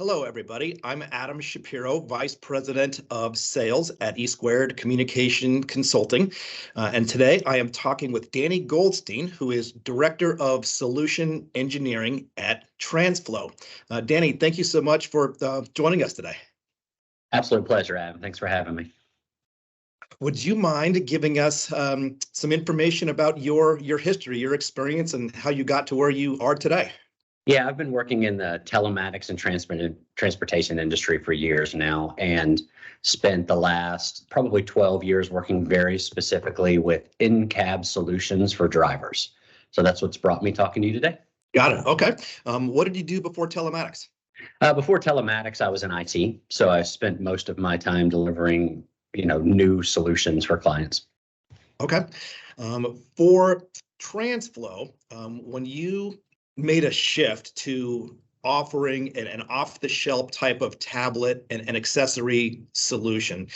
Hello, everybody. I'm Adam Shapiro, Vice President of Sales at E Squared Communication Consulting. And today I am talking with Danny Goldstein, who is Director of Solution Engineering at Transflo. Danny, thank you so much for joining us today. Absolute pleasure, Adam. Thanks for having me. Would you mind giving us some information about your history, your experience, and how you got to where you are today? Yeah, I've been working in the telematics and transportation industry for years now, and spent the last probably 12 years working very specifically with in-cab solutions for drivers. So that's what's brought me talking to you today. Got it. Okay. What did you do before telematics? Before telematics, I was in IT, so I spent most of my time delivering, new solutions for clients. Okay. For Transflo, when you made a shift to offering an off-the-shelf type of tablet and an accessory solution,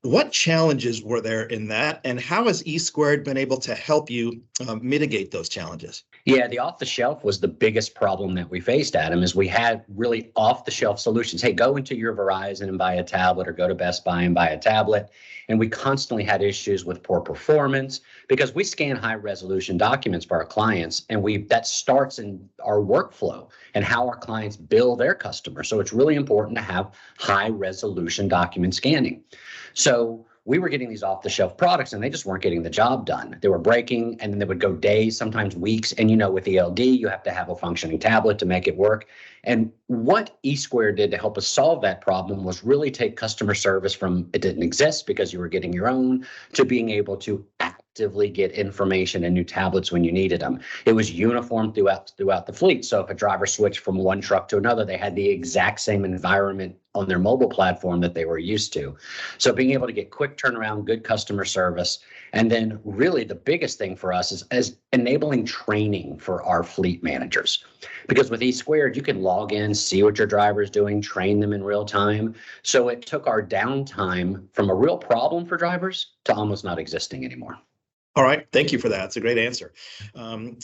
what challenges were there in that, and how has E Squared been able to help you mitigate those challenges? Yeah, the off-the-shelf was the biggest problem that we faced, Adam, is we had really off-the-shelf solutions. Hey, go into your Verizon and buy a tablet, or go to Best Buy and buy a tablet. And we constantly had issues with poor performance because we scan high-resolution documents for our clients, and that starts in our workflow and how our clients bill their customers. So it's really important to have high-resolution document scanning. So we were getting these off-the-shelf products and they just weren't getting the job done. They were breaking, and then they would go days, sometimes weeks. And with ELD, you have to have a functioning tablet to make it work. And what E Squared did to help us solve that problem was really take customer service from it didn't exist because you were getting your own, to being able to actively get information and new tablets when you needed them. It was uniform throughout the fleet. So if a driver switched from one truck to another, they had the exact same environment on their mobile platform that they were used to. So being able to get quick turnaround, good customer service, and then really the biggest thing for us is enabling training for our fleet managers. Because with E Squared, you can log in, see what your driver is doing, train them in real time. So it took our downtime from a real problem for drivers to almost not existing anymore. All right. Thank you for that. It's a great answer.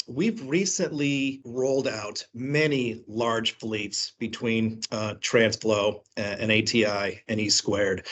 We've recently rolled out many large fleets between Transflo and ATI and E Squared.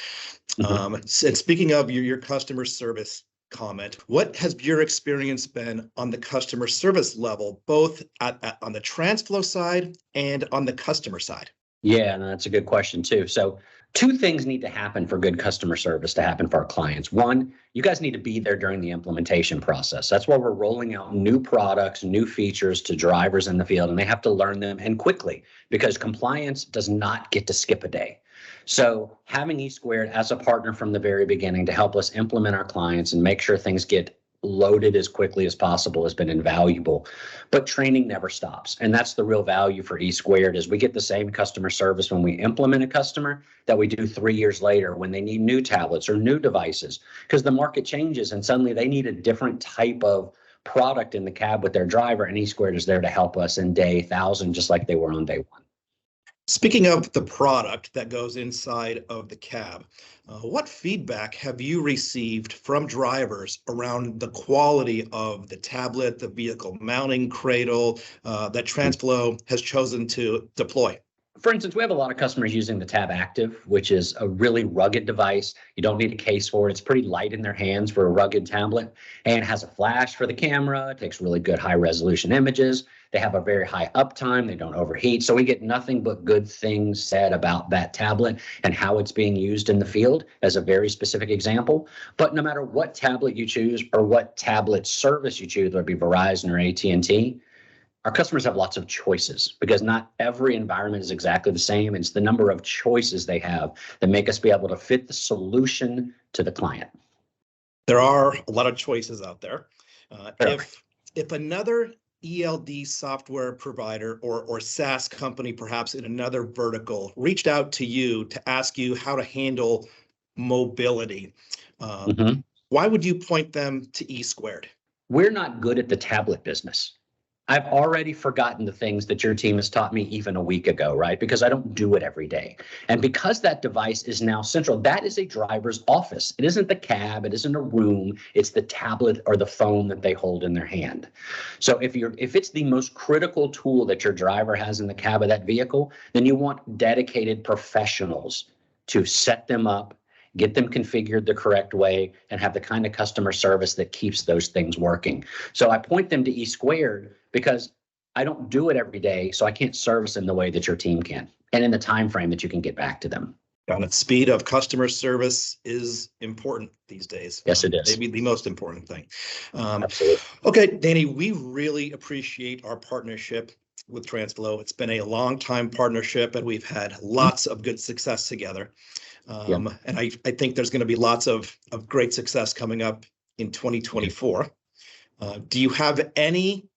And speaking of your customer service comment, what has your experience been on the customer service level, both on the Transflo side and on the customer side? Yeah, no, that's a good question too. So two things need to happen for good customer service to happen for our clients. One, you guys need to be there during the implementation process. That's why we're rolling out new products, new features to drivers in the field, and they have to learn them and quickly, because compliance does not get to skip a day. So having E Squared as a partner from the very beginning to help us implement our clients and make sure things get loaded as quickly as possible has been invaluable. But training never stops. And that's the real value for E Squared, is we get the same customer service when we implement a customer that we do 3 years later when they need new tablets or new devices, because the market changes and suddenly they need a different type of product in the cab with their driver, and E Squared is there to help us in day 1,000, just like they were on day one. Speaking of the product that goes inside of the cab, what feedback have you received from drivers around the quality of the tablet, the vehicle mounting cradle that Transflo has chosen to deploy? For instance, we have a lot of customers using the Tab Active, which is a really rugged device. You don't need a case for it. It's pretty light in their hands for a rugged tablet, and has a flash for the camera. It takes really good high resolution images. They have a very high uptime. They don't overheat. So we get nothing but good things said about that tablet and how it's being used in the field, as a very specific example. But no matter what tablet you choose or what tablet service you choose, whether it be Verizon or AT&T, our customers have lots of choices, because not every environment is exactly the same. It's the number of choices they have that make us be able to fit the solution to the client. There are a lot of choices out there. If another ELD software provider or SaaS company, perhaps in another vertical, reached out to you to ask you how to handle mobility, why would you point them to E Squared? We're not good at the tablet business. I've already forgotten the things that your team has taught me even a week ago, right? Because I don't do it every day. And because that device is now central, that is a driver's office. It isn't the cab, it isn't a room, it's the tablet or the phone that they hold in their hand. So if it's the most critical tool that your driver has in the cab of that vehicle, then you want dedicated professionals to set them up, get them configured the correct way, and have the kind of customer service that keeps those things working. So I point them to E Squared because I don't do it every day, so I can't service them the way that your team can, and in the time frame that you can get back to them. Got it. Speed of customer service is important these days. Yes, it is. Maybe the most important thing. Absolutely. Okay, Danny, we really appreciate our partnership with Transflo. It's been a long time partnership, and we've had lots of good success together. And I think there's going to be lots of great success coming up in 2024. Do you have any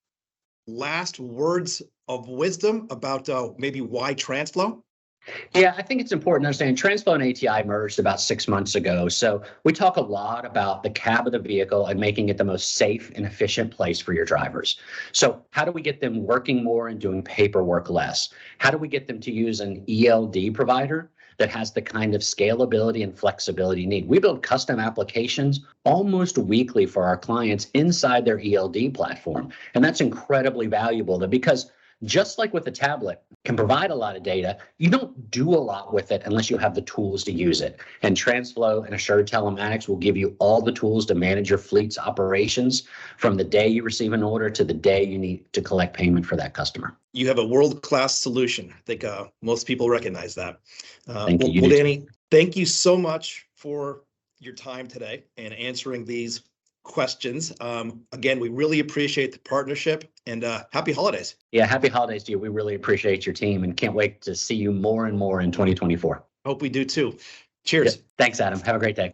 last words of wisdom about maybe why Transflo? Yeah, I think it's important to understand Transflo and ATI merged about 6 months ago. So we talk a lot about the cab of the vehicle and making it the most safe and efficient place for your drivers. So how do we get them working more and doing paperwork less? How do we get them to use an ELD provider that has the kind of scalability and flexibility you need? We build custom applications almost weekly for our clients inside their ELD platform. And that's incredibly valuable because just like with the tablet, can provide a lot of data, you don't do a lot with it unless you have the tools to use it. And Transflo and Assured Telematics will give you all the tools to manage your fleet's operations from the day you receive an order to the day you need to collect payment for that customer. You have a world-class solution. I think most people recognize that. Thank you. Well, Danny, thank you so much for your time today and answering these questions. Again, we really appreciate the partnership, and happy holidays. Yeah, happy holidays to you. We really appreciate your team and can't wait to see you more and more in 2024. Hope we do too. Cheers. Thanks, Adam. Have a great day.